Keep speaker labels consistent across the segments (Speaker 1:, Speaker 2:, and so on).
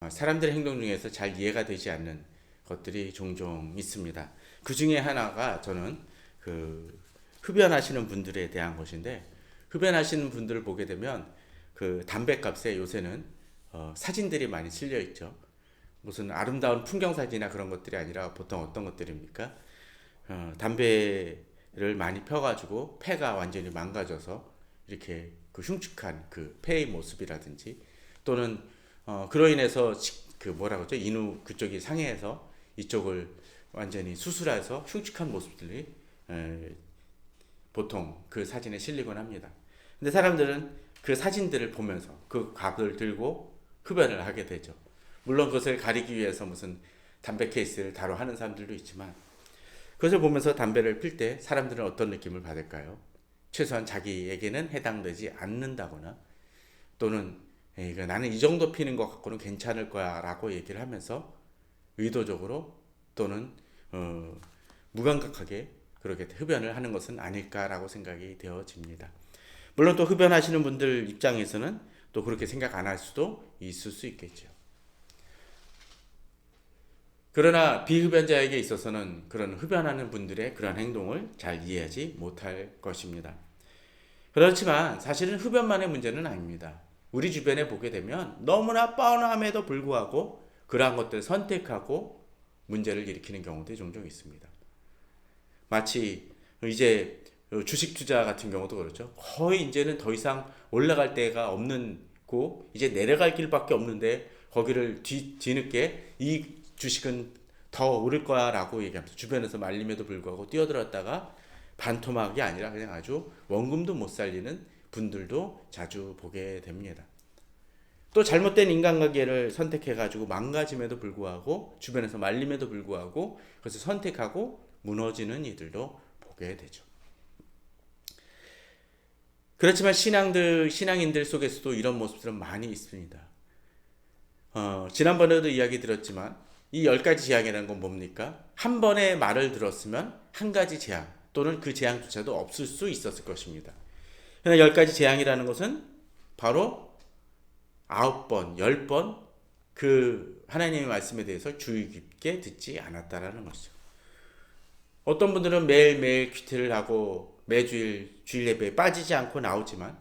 Speaker 1: 사람들의 행동 중에서 잘 이해가 되지 않는 것들이 종종 있습니다. 그 중에 하나가 저는 그 흡연하시는 분들에 대한 것인데, 흡연하시는 분들을 보게 되면 그 담배값에 요새는 사진들이 많이 실려 있죠. 무슨 아름다운 풍경 사진이나 그런 것들이 아니라 보통 어떤 것들입니까? 담배를 많이 펴가지고 폐가 완전히 망가져서 이렇게 그 흉측한 그 폐의 모습이라든지, 또는 그로 인해서 그 뭐라고 하죠? 인후 그쪽이 상해해서 이쪽을 완전히 수술해서 흉측한 모습들이 보통 그 사진에 실리곤 합니다. 근데 사람들은 그 사진들을 보면서 그 값을 들고 흡연을 하게 되죠. 물론 그것을 가리기 위해서 무슨 담배 케이스를 다뤄 하는 사람들도 있지만, 그것을 보면서 담배를 필 때 사람들은 어떤 느낌을 받을까요? 최소한 자기에게는 해당되지 않는다거나, 또는 나는 이 정도 피는 것 갖고는 괜찮을 거야 라고 얘기를 하면서 의도적으로 또는 무감각하게 그렇게 흡연을 하는 것은 아닐까라고 생각이 되어집니다. 물론 또 흡연하시는 분들 입장에서는 또 그렇게 생각 안 할 수도 있을 수 있겠죠. 그러나 비흡연자에게 있어서는 그런 흡연하는 분들의 그런 행동을 잘 이해하지 못할 것입니다. 그렇지만 사실은 흡연만의 문제는 아닙니다. 우리 주변에 보게 되면 너무나 뻔함에도 불구하고 그러한 것들을 선택하고 문제를 일으키는 경우도 종종 있습니다. 마치 이제 주식 투자 같은 경우도 그렇죠. 거의 이제는 더 이상 올라갈 데가 없는 고 이제 내려갈 길밖에 없는데 거기를 뒤늦게 이 주식은 더 오를 거야 라고 얘기하면서 주변에서 말림에도 불구하고 뛰어들었다가 반토막이 아니라 그냥 아주 원금도 못 살리는 분들도 자주 보게 됩니다. 또 잘못된 인간관계를 선택해가지고 망가짐에도 불구하고 주변에서 말림에도 불구하고 그것을 선택하고 무너지는 이들도 보게 되죠. 그렇지만 신앙인들 속에서도 이런 모습들은 많이 있습니다. 지난번에도 이야기 들었지만 이 10가지 재앙이라는 건 뭡니까? 한 번의 말을 들었으면 한 가지 재앙 또는 그 재앙조차도 없을 수 있었을 것입니다. 그러나 10가지 재앙이라는 것은 바로 9번, 10번 그 하나님의 말씀에 대해서 주의 깊게 듣지 않았다라는 것이죠. 어떤 분들은 매일매일 큐티를 하고 매주일 주일 예배에 빠지지 않고 나오지만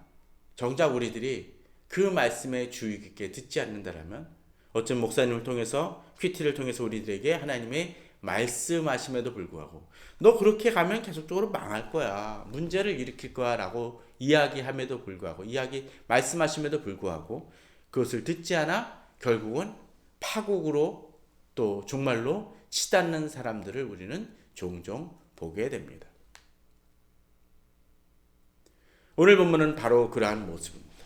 Speaker 1: 정작 우리들이 그 말씀에 주의 깊게 듣지 않는다라면 어떤 목사님을 통해서 큐티를 통해서 우리들에게 하나님의 말씀하심에도 불구하고 너 그렇게 가면 계속적으로 망할 거야, 문제를 일으킬 거야 라고 이야기함에도 불구하고 말씀하심에도 불구하고 그것을 듣지 않아 결국은 파국으로 또 정말로 치닫는 사람들을 우리는 종종 보게 됩니다. 오늘 본문은 바로 그러한 모습입니다.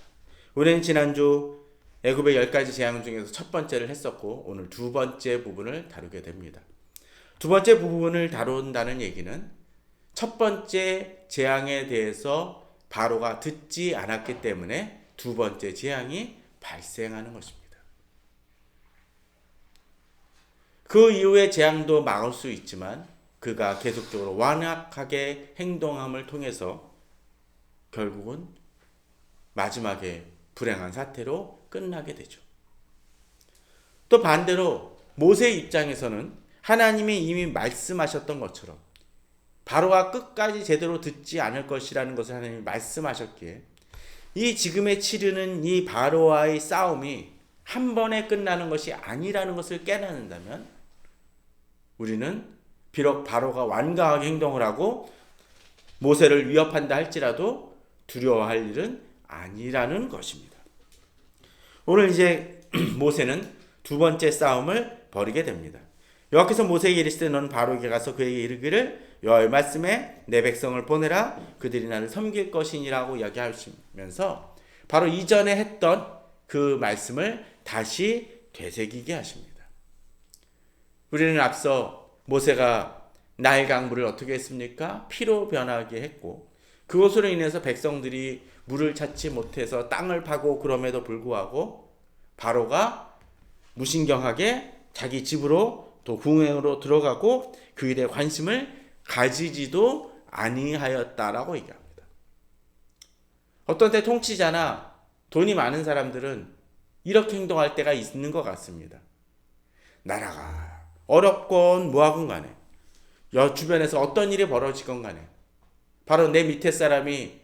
Speaker 1: 우리는 지난주 애굽의 10가지 재앙 중에서 첫 번째를 했었고 오늘 두 번째 부분을 다루게 됩니다. 두 번째 부분을 다룬다는 얘기는 첫 번째 재앙에 대해서 바로가 듣지 않았기 때문에 두 번째 재앙이 발생하는 것입니다. 그 이후의 재앙도 막을 수 있지만 그가 계속적으로 완악하게 행동함을 통해서 결국은 마지막에 불행한 사태로 끝나게 되죠. 또 반대로 모세 입장에서는 하나님이 이미 말씀하셨던 것처럼 바로가 끝까지 제대로 듣지 않을 것이라는 것을 하나님이 말씀하셨기에 이 지금에 치르는 이 바로와의 싸움이 한 번에 끝나는 것이 아니라는 것을 깨닫는다면 우리는 비록 바로가 완강하게 행동을 하고 모세를 위협한다 할지라도 두려워할 일은 아니라는 것입니다. 오늘 이제 모세는 두 번째 싸움을 벌이게 됩니다. 여호와께서 모세에게 이르시되 너는 바로에게 가서 그에게 이르기를 여호와의 말씀에 내 백성을 보내라 그들이 나를 섬길 것이니라고 이야기하시면서 바로 이전에 했던 그 말씀을 다시 되새기게 하십니다. 우리는 앞서 모세가 나일 강물을 어떻게 했습니까? 피로 변하게 했고 그것으로 인해서 백성들이 물을 찾지 못해서 땅을 파고 그럼에도 불구하고 바로가 무신경하게 자기 집으로 또 궁행으로 들어가고 그 일에 관심을 가지지도 아니하였다라고 얘기합니다. 어떤 때 통치자나 돈이 많은 사람들은 이렇게 행동할 때가 있는 것 같습니다. 나라가 어렵건 뭐하건 간에 주변에서 어떤 일이 벌어지건 간에 바로 내 밑에 사람이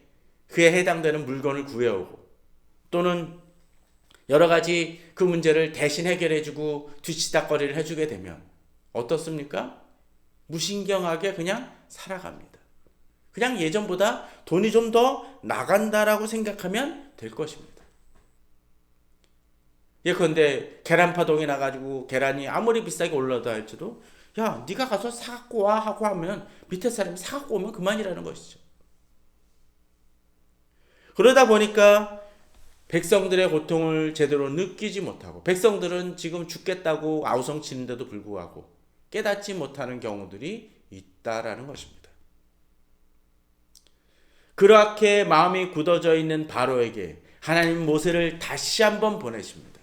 Speaker 1: 그에 해당되는 물건을 구해오고 또는 여러 가지 그 문제를 대신 해결해주고 뒤치다꺼리를 해주게 되면 어떻습니까? 무신경하게 그냥 살아갑니다. 그냥 예전보다 돈이 좀 더 나간다라고 생각하면 될 것입니다. 예컨대 계란파동이 나가지고 계란이 아무리 비싸게 올라다 할지도 야 네가 가서 사갖고 와 하고 하면 밑에 사람이 사갖고 오면 그만이라는 것이죠. 그러다 보니까 백성들의 고통을 제대로 느끼지 못하고 백성들은 지금 죽겠다고 아우성치는데도 불구하고 깨닫지 못하는 경우들이 있다라는 것입니다. 그렇게 마음이 굳어져 있는 바로에게 하나님 모세를 다시 한번 보내십니다.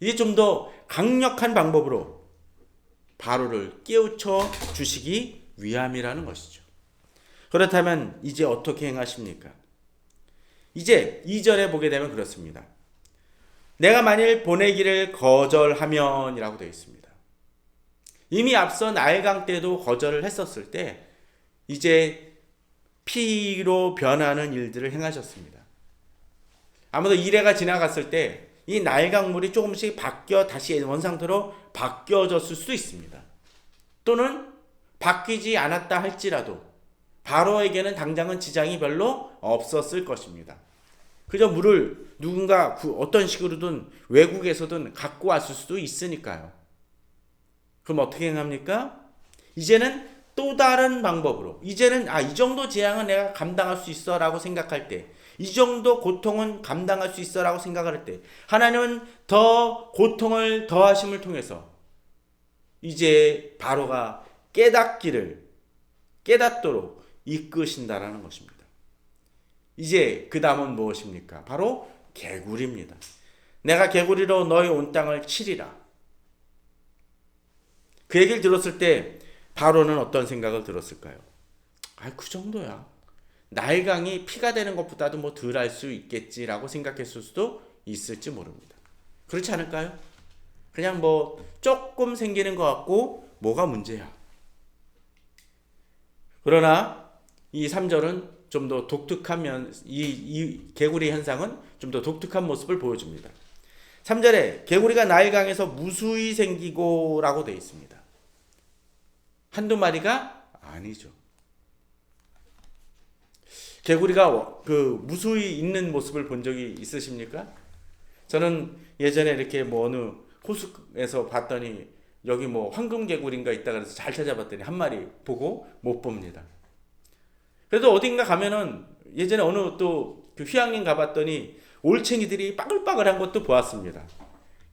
Speaker 1: 이게 좀 더 강력한 방법으로 바로를 깨우쳐 주시기 위함이라는 것이죠. 그렇다면 이제 어떻게 행하십니까? 이제 2절에 보게 되면 그렇습니다. 내가 만일 보내기를 거절하면 이라고 되어 있습니다. 이미 앞서 나일강 때도 거절을 했었을 때 이제 피로 변하는 일들을 행하셨습니다. 아무도 이래가 지나갔을 때 이 나일강물이 조금씩 바뀌어 다시 원상태로 바뀌어졌을 수도 있습니다. 또는 바뀌지 않았다 할지라도 바로에게는 당장은 지장이 별로 없었을 것입니다. 그저 물을 누군가 어떤 식으로든 외국에서든 갖고 왔을 수도 있으니까요. 그럼 어떻게 행합니까? 이제는 또 다른 방법으로 이제는 이 정도 재앙은 내가 감당할 수 있어 라고 생각할 때 이 정도 고통은 감당할 수 있어 라고 생각할 때 하나님은 더 고통을 더하심을 통해서 이제 바로가 깨닫도록 이끄신다라는 것입니다. 이제 그 다음은 무엇입니까? 바로 개구리입니다. 내가 개구리로 너희 온 땅을 치리라. 그 얘기를 들었을 때 바로는 어떤 생각을 들었을까요? 그 정도야. 나일강이 피가 되는 것보다도 뭐 덜 할 수 있겠지라고 생각했을 수도 있을지 모릅니다. 그렇지 않을까요? 그냥 뭐 조금 생기는 것 같고 뭐가 문제야. 그러나 이 3절은 좀 더 독특한 이 개구리 현상은 좀 더 독특한 모습을 보여줍니다. 3절에 개구리가 나일강에서 무수히 생기고 라고 되어 있습니다. 한두 마리가 아니죠. 개구리가 무수히 있는 모습을 본 적이 있으십니까? 저는 예전에 이렇게 어느 호수에서 봤더니 여기 황금개구리인가 있다 그래서 잘 찾아봤더니 한 마리 보고 못 봅니다. 그래도 어딘가 가면은 예전에 어느 또 휴양림 가봤더니 올챙이들이 빠글빠글한 것도 보았습니다.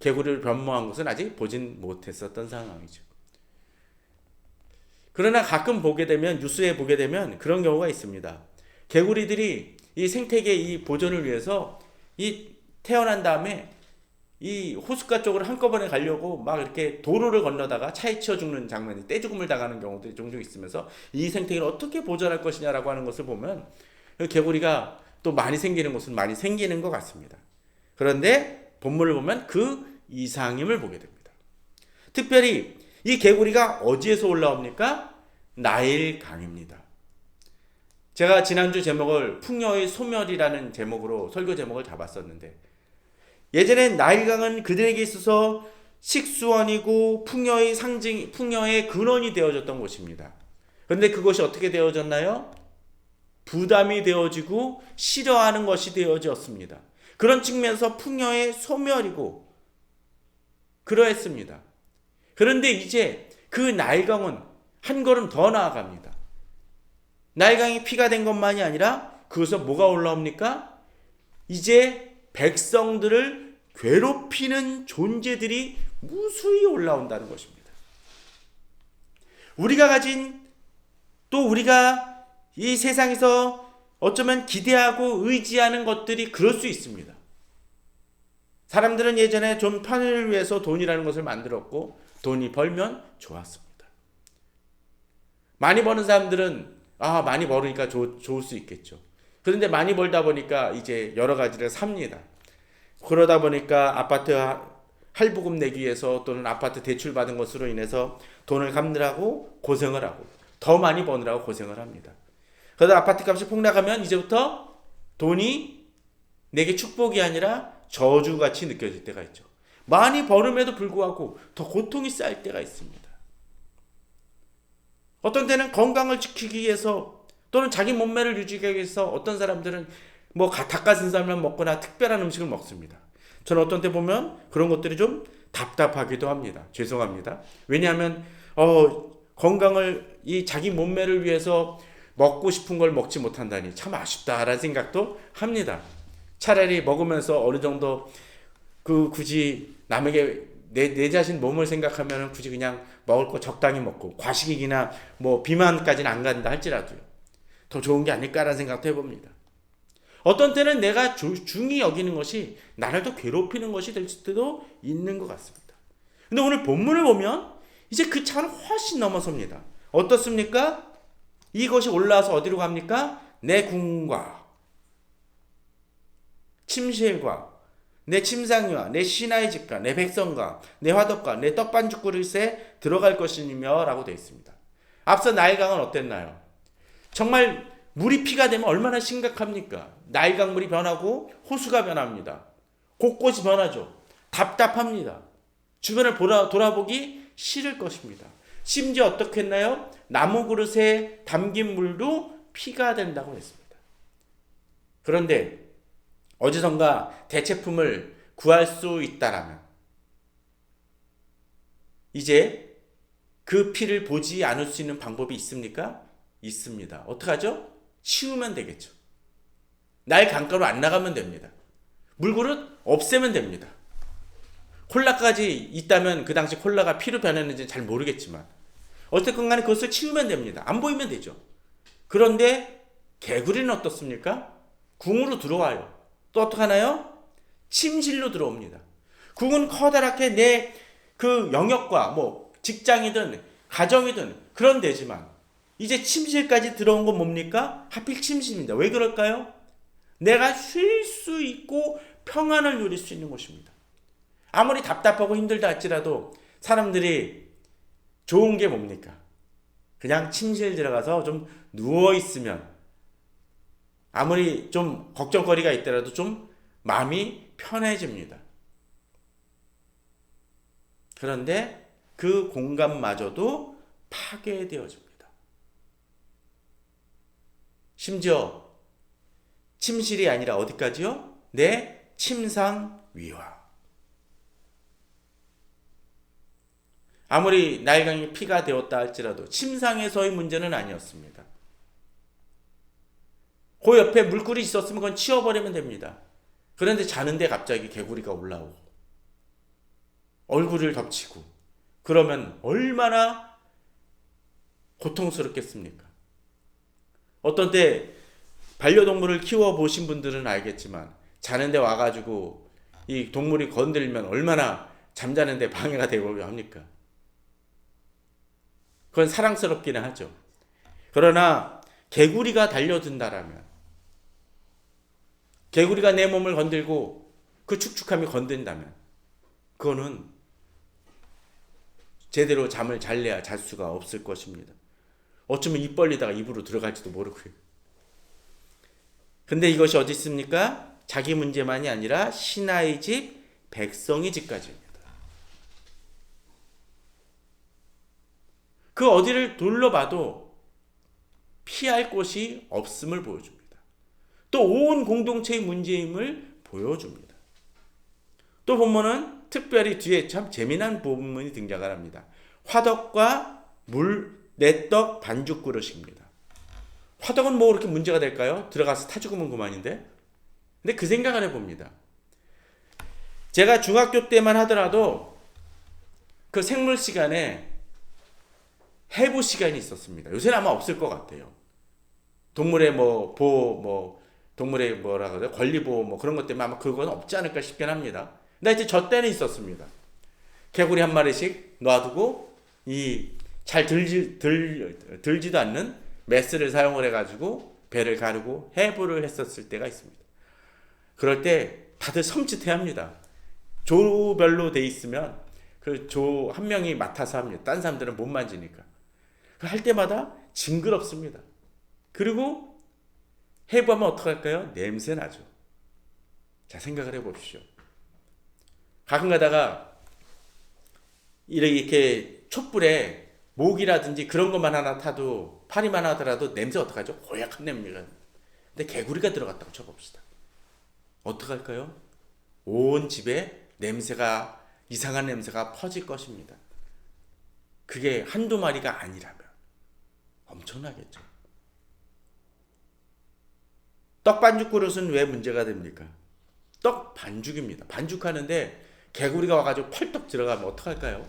Speaker 1: 개구리를 변모한 것은 아직 보진 못했었던 상황이죠. 그러나 가끔 뉴스에 보게 되면 그런 경우가 있습니다. 개구리들이 이 생태계 이 보존을 위해서 이 태어난 다음에 이 호숫가 쪽으로 한꺼번에 가려고 막 이렇게 도로를 건너다가 차에 치여 죽는 장면이 떼죽음을 당하는 경우들이 종종 있으면서 이 생태계를 어떻게 보존할 것이냐라고 하는 것을 보면 개구리가 또 많이 생기는 곳은 많이 생기는 것 같습니다. 그런데 본문을 보면 그 이상임을 보게 됩니다. 특별히 이 개구리가 어디에서 올라옵니까? 나일강입니다. 제가 지난주 제목을 풍요의 소멸이라는 제목으로 설교 제목을 잡았었는데 예전엔 나일강은 그들에게 있어서 식수원이고 풍요의 상징, 풍요의 근원이 되어졌던 곳입니다. 그런데 그것이 어떻게 되어졌나요? 부담이 되어지고 싫어하는 것이 되어졌습니다. 그런 측면에서 풍요의 소멸이고 그러했습니다. 그런데 이제 그 나일강은 한 걸음 더 나아갑니다. 나일강이 피가 된 것만이 아니라 그것에서 뭐가 올라옵니까? 이제 백성들을 괴롭히는 존재들이 무수히 올라온다는 것입니다. 우리가 이 세상에서 어쩌면 기대하고 의지하는 것들이 그럴 수 있습니다. 사람들은 예전에 좀 편을 위해서 돈이라는 것을 만들었고 돈이 벌면 좋았습니다. 많이 버는 사람들은 많이 벌으니까 좋을 수 있겠죠. 그런데 많이 벌다 보니까 이제 여러 가지를 삽니다. 그러다 보니까 아파트 할부금 내기 위해서 또는 아파트 대출 받은 것으로 인해서 돈을 갚느라고 고생을 하고 더 많이 버느라고 고생을 합니다. 그러다 아파트 값이 폭락하면 이제부터 돈이 내게 축복이 아니라 저주같이 느껴질 때가 있죠. 많이 벌음에도 불구하고 더 고통이 쌓일 때가 있습니다. 어떤 때는 건강을 지키기 위해서 또는 자기 몸매를 유지하기 위해서 어떤 사람들은 뭐 닭가슴살만 먹거나 특별한 음식을 먹습니다. 저는 어떤 때 보면 그런 것들이 좀 답답하기도 합니다. 죄송합니다. 왜냐하면 건강을 이 자기 몸매를 위해서 먹고 싶은 걸 먹지 못한다니 참 아쉽다라는 생각도 합니다. 차라리 먹으면서 어느 정도 굳이 남에게 내 자신 몸을 생각하면 굳이 그냥 먹을 거 적당히 먹고 과식이나 뭐 비만까지는 안 간다 할지라도요. 더 좋은 게 아닐까라는 생각도 해봅니다. 어떤 때는 내가 중히 여기는 것이 나를 더 괴롭히는 것이 될 수도 있는 것 같습니다. 근데 오늘 본문을 보면 이제 그 차는 훨씬 넘어섭니다. 어떻습니까? 이것이 올라와서 어디로 갑니까? 내 궁과 침실과 내 침상위와 내 신하의 집과 내 백성과 내 화덕과 내 떡반죽 그릇에 들어갈 것이며 라고 되어 있습니다. 앞서 나일강은 어땠나요? 정말 물이 피가 되면 얼마나 심각합니까? 나일강물이 변하고 호수가 변합니다. 곳곳이 변하죠. 답답합니다. 주변을 돌아보기 싫을 것입니다. 심지어 어떻게 했나요? 나무 그릇에 담긴 물도 피가 된다고 했습니다. 그런데 어디선가 대체품을 구할 수 있다라면 이제 그 피를 보지 않을 수 있는 방법이 있습니까? 있습니다. 어떡하죠? 치우면 되겠죠. 날 강가로 안 나가면 됩니다. 물그릇 없애면 됩니다. 콜라까지 있다면 그 당시 콜라가 피로 변했는지 잘 모르겠지만 어쨌건 간에 그것을 치우면 됩니다. 안 보이면 되죠. 그런데 개구리는 어떻습니까? 궁으로 들어와요. 또 어떡하나요? 침실로 들어옵니다. 궁은 커다랗게 내 그 영역과 뭐 직장이든 가정이든 그런 데지만 이제 침실까지 들어온 건 뭡니까? 하필 침실입니다. 왜 그럴까요? 내가 쉴 수 있고 평안을 누릴 수 있는 곳입니다. 아무리 답답하고 힘들다 할지라도 사람들이 좋은 게 뭡니까? 그냥 침실 들어가서 좀 누워있으면 아무리 좀 걱정거리가 있더라도 좀 마음이 편해집니다. 그런데 그 공간마저도 파괴되어집니다. 심지어 침실이 아니라 어디까지요? 내 침상 위와. 아무리 나일강이 피가 되었다 할지라도 침상에서의 문제는 아니었습니다. 그 옆에 물꿀이 있었으면 그건 치워버리면 됩니다. 그런데 자는데 갑자기 개구리가 올라오고 얼굴을 덮치고 그러면 얼마나 고통스럽겠습니까? 어떤 때 반려동물을 키워보신 분들은 알겠지만 자는데 와가지고 이 동물이 건들면 얼마나 잠자는데 방해가 되고 합니까? 그건 사랑스럽기는 하죠. 그러나 개구리가 달려든다라면 개구리가 내 몸을 건들고 그 축축함이 건든다면 그거는 제대로 잠을 잘래야 잘 수가 없을 것입니다. 어쩌면 입 벌리다가 입으로 들어갈지도 모르고요. 근데 이것이 어디 있습니까? 자기 문제만이 아니라 신하의 집, 백성의 집까지입니다. 그 어디를 둘러봐도 피할 곳이 없음을 보여줍니다. 또 온 공동체의 문제임을 보여줍니다. 또 본문은 특별히 뒤에 참 재미난 부분이 등장을 합니다. 화덕과 내떡 반죽 그릇입니다. 화덕은 뭐 그렇게 문제가 될까요? 들어가서 타 죽으면 그만인데. 근데 그 생각을 해봅니다. 제가 중학교 때만 하더라도 그 생물 시간에 해부 시간이 있었습니다. 요새는 아마 없을 것 같아요. 동물의 동물의 뭐라 그래요? 권리보호 뭐 그런 것 때문에 아마 그건 없지 않을까 싶긴 합니다. 근데 이제 저 때는 있었습니다. 개구리 한 마리씩 놔두고 잘 들지도 않는 메스를 사용을 해가지고 배를 가르고 해부를 했었을 때가 있습니다. 그럴 때 다들 섬찟해 합니다. 조별로 돼 있으면 그 조 한 명이 맡아서 합니다. 딴 사람들은 못 만지니까. 할 때마다 징그럽습니다. 그리고 해보면 어떡할까요? 냄새 나죠. 자, 생각을 해봅시오. 가끔 가다가 이렇게 촛불에 모기라든지 그런 것만 하나 타도 파리만 하더라도 냄새 어떡하죠? 고약한 냄새가. 근데 개구리가 들어갔다고 쳐봅시다. 어떡할까요? 온 집에 냄새가, 이상한 냄새가 퍼질 것입니다. 그게 한두 마리가 아니라면 엄청나겠죠. 떡 반죽 그릇은 왜 문제가 됩니까? 떡 반죽입니다. 반죽하는데 개구리가 와가지고 펄떡 들어가면 어떡할까요?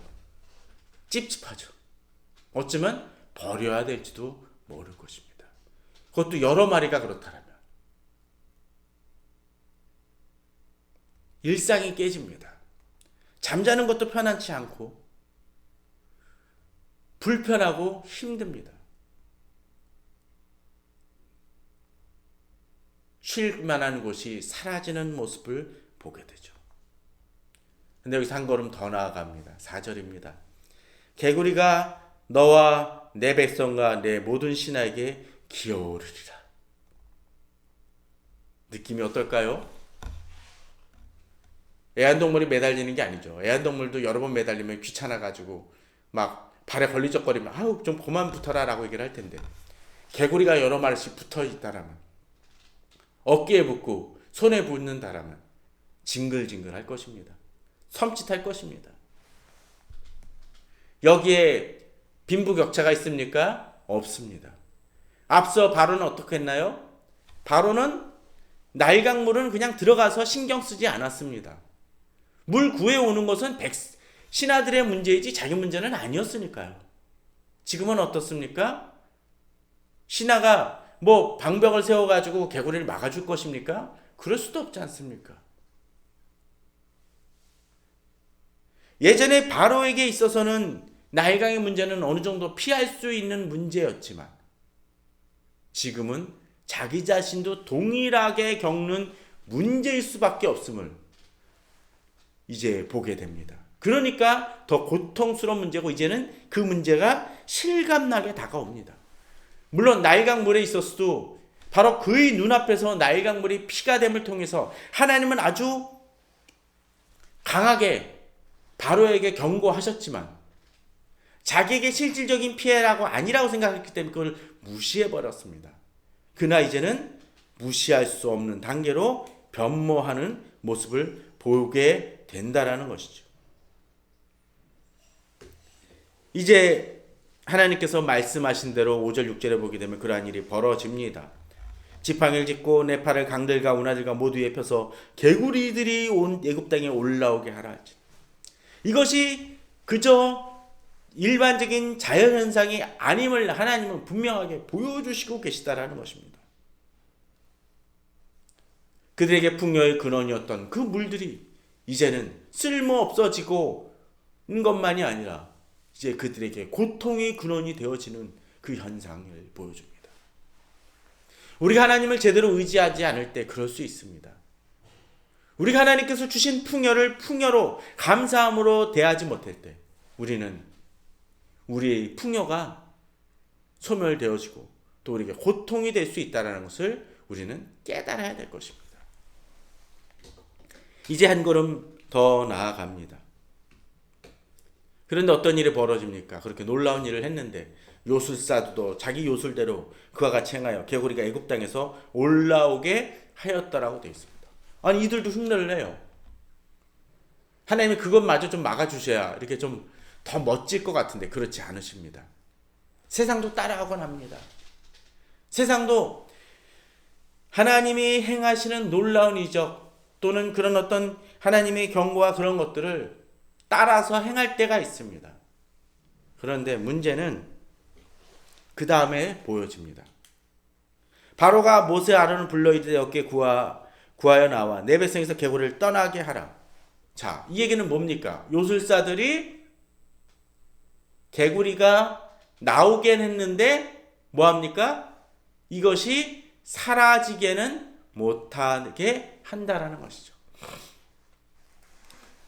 Speaker 1: 찝찝하죠. 어쩌면 버려야 될지도 모를 것입니다. 그것도 여러 마리가 그렇다면 일상이 깨집니다. 잠자는 것도 편안치 않고 불편하고 힘듭니다. 쉴 만한 곳이 사라지는 모습을 보게 되죠. 근데 여기서 한 걸음 더 나아갑니다. 4절입니다. 개구리가 너와 내 백성과 내 모든 신하에게 기어오르리라. 느낌이 어떨까요? 애완동물이 매달리는 게 아니죠. 애완동물도 여러 번 매달리면 귀찮아가지고 막 발에 걸리적거리면 아우 좀 그만 붙어라 라고 얘기를 할 텐데, 개구리가 여러 마리씩 붙어 있다라면, 어깨에 붙고 손에 붙는다라면 징글징글 할 것입니다. 섬찟할 것입니다. 여기에 빈부격차가 있습니까? 없습니다. 앞서 바로는 어떻게 했나요? 바로는 날강물은 그냥 들어가서 신경 쓰지 않았습니다. 물 구해오는 것은 신하들의 문제이지 자기 문제는 아니었으니까요. 지금은 어떻습니까? 신하가 뭐 방벽을 세워가지고 개구리를 막아줄 것입니까? 그럴 수도 없지 않습니까? 예전에 바로에게 있어서는 나일강의 문제는 어느 정도 피할 수 있는 문제였지만 지금은 자기 자신도 동일하게 겪는 문제일 수밖에 없음을 이제 보게 됩니다. 그러니까 더 고통스러운 문제고 이제는 그 문제가 실감나게 다가옵니다. 물론 나일강물에 있었어도 바로 그의 눈앞에서 나일강물이 피가 됨을 통해서 하나님은 아주 강하게 바로에게 경고하셨지만 자기에게 실질적인 피해라고 아니라고 생각했기 때문에 그걸 무시해버렸습니다. 그러나 이제는 무시할 수 없는 단계로 변모하는 모습을 보게 된다라는 것이죠. 이제 하나님께서 말씀하신 대로 5절 6절에 보게 되면 그러한 일이 벌어집니다. 지팡이를 짚고 내 팔을 강들과 운하들과 모두에 펴서 개구리들이 온 애굽 땅에 올라오게 하라 할지. 이것이 그저 일반적인 자연현상이 아님을 하나님은 분명하게 보여주시고 계시다라는 것입니다. 그들에게 풍요의 근원이었던 그 물들이 이제는 쓸모없어지고 있는 것만이 아니라 이제 그들에게 고통의 근원이 되어지는 그 현상을 보여줍니다. 우리가 하나님을 제대로 의지하지 않을 때 그럴 수 있습니다. 우리가 하나님께서 주신 풍요를 풍요로 감사함으로 대하지 못할 때 우리는 우리의 풍요가 소멸되어지고 또 우리에게 고통이 될 수 있다는 것을 우리는 깨달아야 될 것입니다. 이제 한 걸음 더 나아갑니다. 그런데 어떤 일이 벌어집니까? 그렇게 놀라운 일을 했는데 요술사도 자기 요술대로 그와 같이 행하여 개구리가 애굽 땅에서 올라오게 하였다라고 되어 있습니다. 아니 이들도 흉내를 내요. 하나님이 그것마저 좀 막아주셔야 이렇게 좀 더 멋질 것 같은데 그렇지 않으십니다. 세상도 따라하곤 합니다. 세상도 하나님이 행하시는 놀라운 이적 또는 그런 어떤 하나님의 경고와 그런 것들을 따라서 행할 때가 있습니다. 그런데 문제는 그 다음에 보여집니다. 바로가 모세 아론을 불러 이르되 어깨 구하여 나와 내 백성에서 개구리를 떠나게 하라. 자, 이 얘기는 뭡니까? 요술사들이 개구리가 나오긴 했는데 뭐합니까? 이것이 사라지게는 못하게 한다라는 것이죠.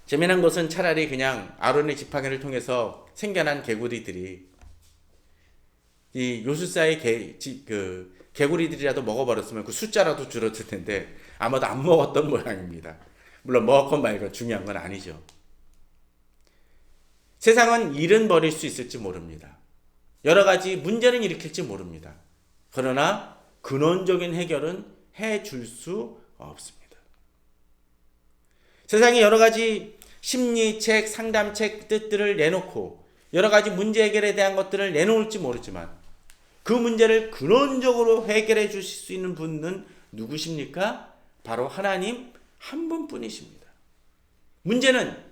Speaker 1: 재미난 것은 차라리 그냥 아론의 지팡이를 통해서 생겨난 개구리들이 이 요술사의 개구리들이라도 먹어버렸으면 그 숫자라도 줄었을 텐데 아마도 안 먹었던 모양입니다. 물론 먹었건 말건 중요한 건 아니죠. 세상은 일은 벌일 수 있을지 모릅니다. 여러 가지 문제는 일으킬지 모릅니다. 그러나 근원적인 해결은 해줄 수 없습니다. 세상에 여러 가지 심리책, 상담책 뜻들을 내놓고 여러 가지 문제 해결에 대한 것들을 내놓을지 모르지만 그 문제를 근원적으로 해결해 주실 수 있는 분은 누구십니까? 바로 하나님 한 분뿐이십니다. 문제는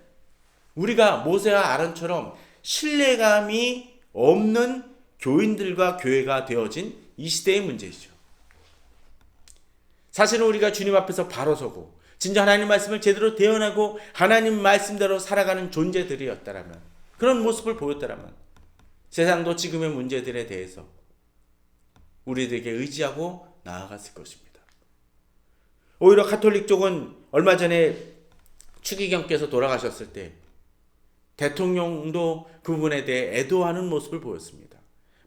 Speaker 1: 우리가 모세와 아론처럼 신뢰감이 없는 교인들과 교회가 되어진 이 시대의 문제이죠. 사실은 우리가 주님 앞에서 바로 서고 진짜 하나님 말씀을 제대로 대언하고 하나님 말씀대로 살아가는 존재들이었다라면, 그런 모습을 보였다라면 세상도 지금의 문제들에 대해서 우리들에게 의지하고 나아갔을 것입니다. 오히려 가톨릭 쪽은 얼마 전에 추기경께서 돌아가셨을 때 대통령도 그 부분에 대해 애도하는 모습을 보였습니다.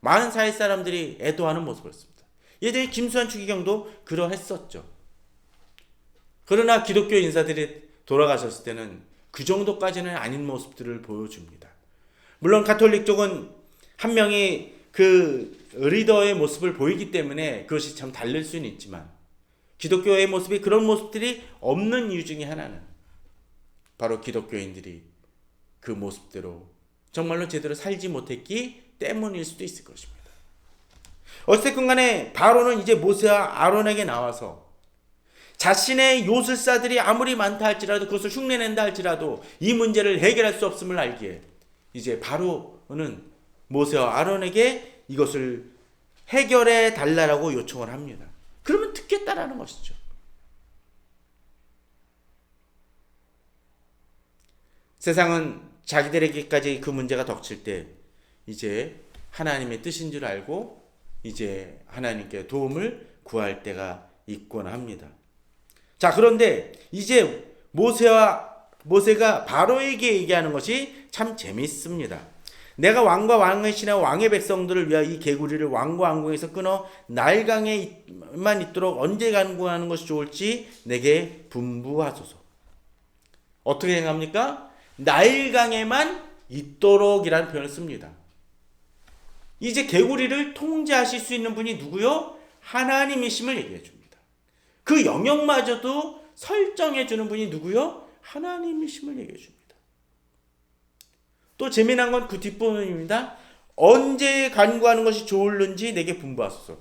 Speaker 1: 많은 사회 사람들이 애도하는 모습을 보였습니다. 예전에 김수환 추기경도 그러했었죠. 그러나 기독교 인사들이 돌아가셨을 때는 그 정도까지는 아닌 모습들을 보여줍니다. 물론 가톨릭 쪽은 한 명이 그 리더의 모습을 보이기 때문에 그것이 참 다를 수는 있지만 기독교의 모습이 그런 모습들이 없는 이유 중에 하나는 바로 기독교인들이 그 모습대로 정말로 제대로 살지 못했기 때문일 수도 있을 것입니다. 어쨌든 간에 바로는 이제 모세와 아론에게 나와서 자신의 요술사들이 아무리 많다 할지라도 그것을 흉내낸다 할지라도 이 문제를 해결할 수 없음을 알기에 이제 바로는 모세와 아론에게 이것을 해결해 달라고 요청을 합니다. 그러면 듣겠다라는 것이죠. 세상은 자기들에게까지 그 문제가 덮칠 때 이제 하나님의 뜻인 줄 알고 이제 하나님께 도움을 구할 때가 있곤 합니다. 자, 그런데 이제 모세가 바로에게 얘기하는 것이 참 재밌습니다. 내가 왕과 왕의 신하 왕의 백성들을 위하여 이 개구리를 왕과 왕궁에서 끊어 나일강에만 있도록 언제 간구하는 것이 좋을지 내게 분부하소서. 어떻게 행합니까? 나일강에만 있도록이라는 표현을 씁니다. 이제 개구리를 통제하실 수 있는 분이 누구요? 하나님이심을 얘기해 줍니다. 그 영역마저도 설정해 주는 분이 누구요? 하나님이심을 얘기해 줍니다. 또 재미난 건 그 뒷부분입니다. 언제 간구하는 것이 좋을는지 내게 분부하소서.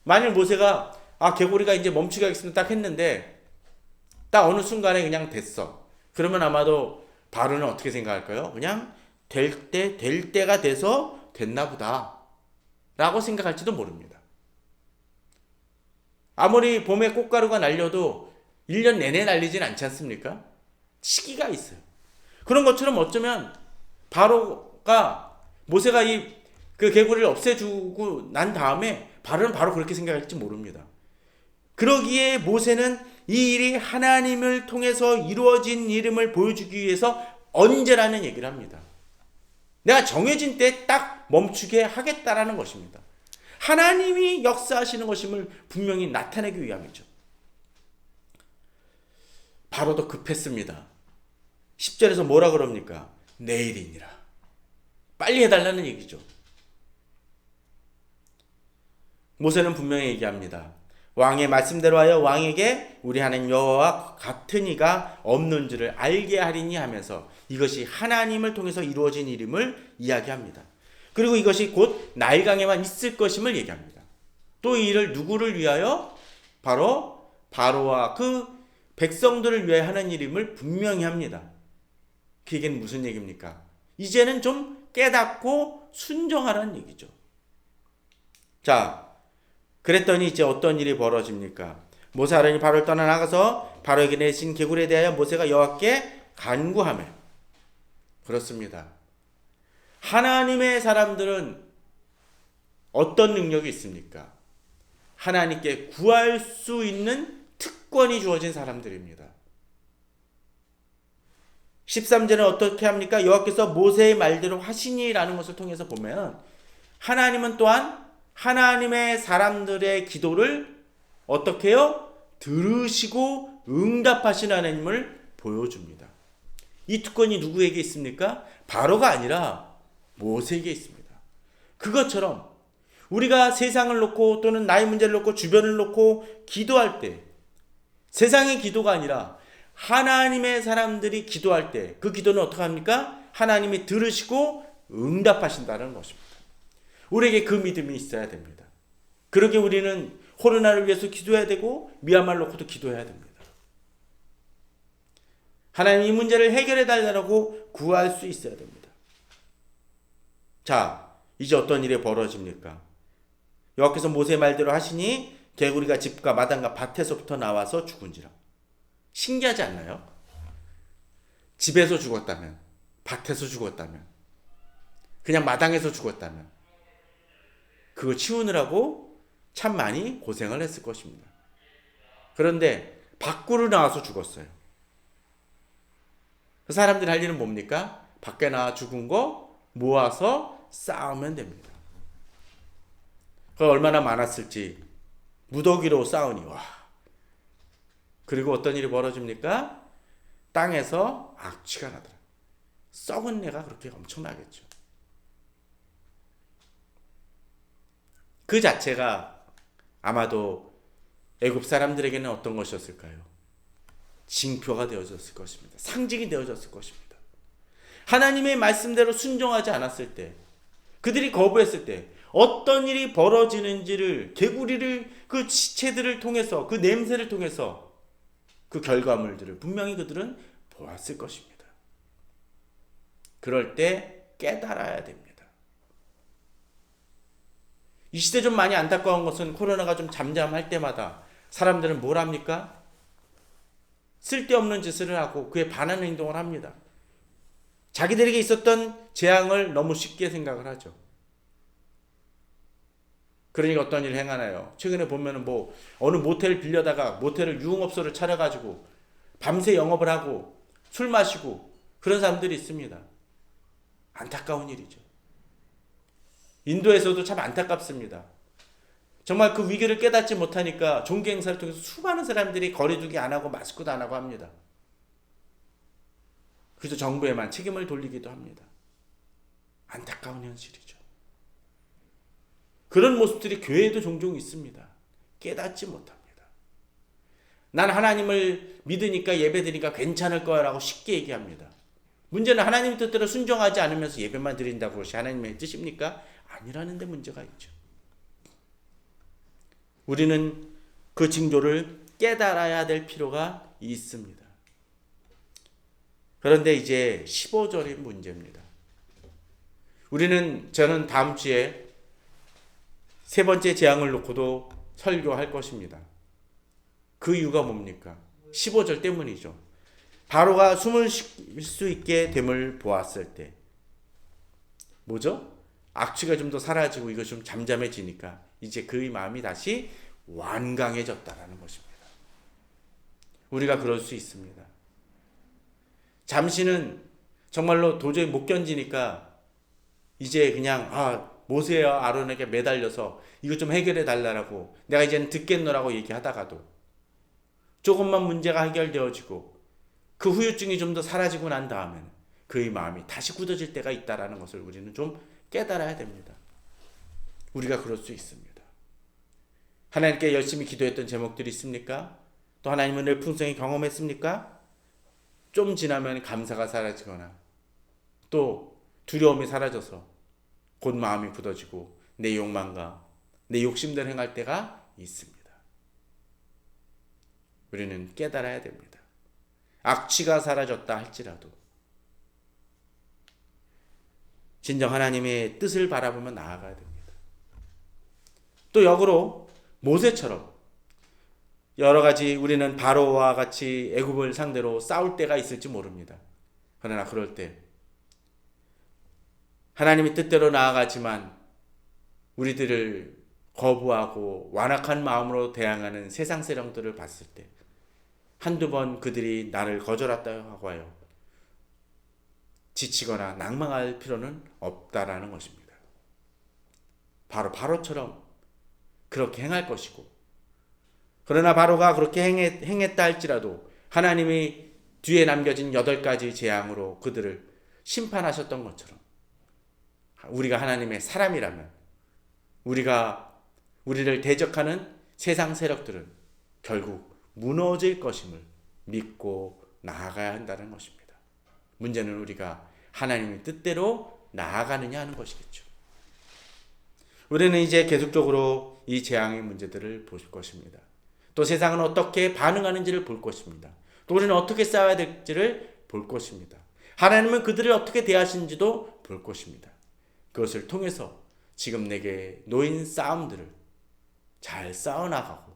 Speaker 1: 만일 모세가 개구리가 이제 멈추게 하겠습니다 딱 했는데 딱 어느 순간에 그냥 됐어. 그러면 아마도 바로는 어떻게 생각할까요? 그냥 될 때가 돼서 됐나 보다 라고 생각할지도 모릅니다. 아무리 봄에 꽃가루가 날려도 1년 내내 날리진 않지 않습니까? 시기가 있어요. 그런 것처럼 어쩌면 모세가 그 개구리를 없애주고 난 다음에 바로는 바로 그렇게 생각할지 모릅니다. 그러기에 모세는 이 일이 하나님을 통해서 이루어진 이름을 보여주기 위해서 언제라는 얘기를 합니다. 내가 정해진 때 딱 멈추게 하겠다라는 것입니다. 하나님이 역사하시는 것임을 분명히 나타내기 위함이죠. 바로도 급했습니다. 10절에서 뭐라 그럽니까? 내일이니라. 빨리 해달라는 얘기죠. 모세는 분명히 얘기합니다. 왕의 말씀대로 하여 왕에게 우리 하나님 여호와와 같은 이가 없는 줄을 알게 하리니 하면서 이것이 하나님을 통해서 이루어진 일임을 이야기합니다. 그리고 이것이 곧 나일강에만 있을 것임을 얘기합니다. 또 이 일을 누구를 위하여? 바로 바로와 그 백성들을 위하여 하는 일임을 분명히 합니다. 그게 무슨 얘기입니까? 이제는 좀 깨닫고 순종하라는 얘기죠. 자, 그랬더니 이제 어떤 일이 벌어집니까? 모세 아론이 바로를 떠나 나가서 바로에게 내신 개구리에 대하여 모세가 여호와께 간구하며. 그렇습니다. 하나님의 사람들은 어떤 능력이 있습니까? 하나님께 구할 수 있는 특권이 주어진 사람들입니다. 13절은 어떻게 합니까? 여호와께서 모세의 말대로 하시니라는 것을 통해서 보면 하나님은 또한 하나님의 사람들의 기도를 어떻게 해요? 들으시고 응답하시는 하나님을 보여줍니다. 이 특권이 누구에게 있습니까? 바로가 아니라 모세에게 있습니다. 그것처럼 우리가 세상을 놓고 또는 나의 문제를 놓고 주변을 놓고 기도할 때 세상의 기도가 아니라 하나님의 사람들이 기도할 때 그 기도는 어떻게 합니까? 하나님이 들으시고 응답하신다는 것입니다. 우리에게 그 믿음이 있어야 됩니다. 그러게 우리는 코로나를 위해서 기도해야 되고 미얀마를 놓고도 기도해야 됩니다. 하나님 이 문제를 해결해 달라고 구할 수 있어야 됩니다. 자, 이제 어떤 일이 벌어집니까? 여호와께서 모세의 말대로 하시니 개구리가 집과 마당과 밭에서부터 나와서 죽은지라. 신기하지 않나요? 집에서 죽었다면, 밭에서 죽었다면, 그냥 마당에서 죽었다면 그걸 치우느라고 참 많이 고생을 했을 것입니다. 그런데 밖으로 나와서 죽었어요. 그 사람들이 할 일은 뭡니까? 밖에 나와 죽은 거 모아서 쌓으면 됩니다. 그 얼마나 많았을지 무더기로 쌓으니 와. 그리고 어떤 일이 벌어집니까? 땅에서 악취가 나더라. 썩은 내가 그렇게 엄청나겠죠. 그 자체가 아마도 애굽 사람들에게는 어떤 것이었을까요? 징표가 되어졌을 것입니다. 상징이 되어졌을 것입니다. 하나님의 말씀대로 순종하지 않았을 때, 그들이 거부했을 때 어떤 일이 벌어지는지를 개구리를 그 시체들을 통해서 그 냄새를 통해서 그 결과물들을 분명히 그들은 보았을 것입니다. 그럴 때 깨달아야 됩니다. 이 시대 좀 많이 안타까운 것은 코로나가 좀 잠잠할 때마다 사람들은 뭘 합니까? 쓸데없는 짓을 하고 그에 반하는 행동을 합니다. 자기들에게 있었던 재앙을 너무 쉽게 생각을 하죠. 그러니까 어떤 일을 행하나요? 최근에 보면은 어느 모텔을 빌려다가 모텔을 유흥업소를 차려가지고 밤새 영업을 하고 술 마시고 그런 사람들이 있습니다. 안타까운 일이죠. 인도에서도 참 안타깝습니다. 정말 그 위기를 깨닫지 못하니까 종교 행사를 통해서 수많은 사람들이 거리두기 안 하고 마스크도 안 하고 합니다. 그래서 정부에만 책임을 돌리기도 합니다. 안타까운 현실이죠. 그런 모습들이 교회에도 종종 있습니다. 깨닫지 못합니다. 난 하나님을 믿으니까 예배드리니까 괜찮을 거라고 쉽게 얘기합니다. 문제는 하나님 뜻대로 순종하지 않으면서 예배만 드린다고 그것이 하나님의 뜻입니까? 아니라는 데 문제가 있죠. 우리는 그 징조를 깨달아야 될 필요가 있습니다. 그런데 이제 15절이 문제입니다. 저는 다음 주에 세 번째 재앙을 놓고도 설교할 것입니다. 그 이유가 뭡니까? 15절 때문이죠. 바로가 숨을 쉴 수 있게 됨을 보았을 때 뭐죠? 악취가 좀 더 사라지고 이거 좀 잠잠해지니까 이제 그의 마음이 다시 완강해졌다라는 것입니다. 우리가 그럴 수 있습니다. 잠시는 정말로 도저히 못 견디니까 이제 그냥 모세와 아론에게 매달려서 이것 좀 해결해 달라고 내가 이제는 듣겠노라고 얘기하다가도 조금만 문제가 해결되어지고 그 후유증이 좀 더 사라지고 난 다음에는 그의 마음이 다시 굳어질 때가 있다라는 것을 우리는 좀 깨달아야 됩니다. 우리가 그럴 수 있습니다. 하나님께 열심히 기도했던 제목들이 있습니까? 또 하나님은 내 풍성히 경험했습니까? 좀 지나면 감사가 사라지거나 또 두려움이 사라져서 곧 마음이 굳어지고 내 욕망과 내 욕심대로 행할 때가 있습니다. 우리는 깨달아야 됩니다. 악취가 사라졌다 할지라도 진정 하나님의 뜻을 바라보며 나아가야 됩니다. 또 역으로 모세처럼 여러 가지 우리는 바로와 같이 애굽을 상대로 싸울 때가 있을지 모릅니다. 그러나 그럴 때 하나님의 뜻대로 나아가지만 우리들을 거부하고 완악한 마음으로 대항하는 세상 세력들을 봤을 때 한두 번 그들이 나를 거절했다고 하여 지치거나 낭망할 필요는 없다라는 것입니다. 바로 바로처럼 그렇게 행할 것이고, 그러나 바로가 그렇게 행했다 할지라도 하나님이 뒤에 남겨진 8가지 재앙으로 그들을 심판하셨던 것처럼 우리가 하나님의 사람이라면 우리를 대적하는 세상 세력들은 결국 무너질 것임을 믿고 나아가야 한다는 것입니다. 문제는 우리가 하나님의 뜻대로 나아가느냐 하는 것이겠죠. 우리는 이제 계속적으로 이 재앙의 문제들을 볼 것입니다. 또 세상은 어떻게 반응하는지를 볼 것입니다. 또 우리는 어떻게 싸워야 될지를 볼 것입니다. 하나님은 그들을 어떻게 대하시는지도 볼 것입니다. 그것을 통해서 지금 내게 놓인 싸움들을 잘 싸워나가고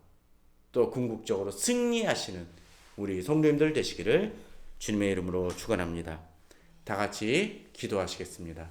Speaker 1: 또 궁극적으로 승리하시는 우리 성도님들 되시기를 주님의 이름으로 축원합니다. 다 같이 기도하시겠습니다.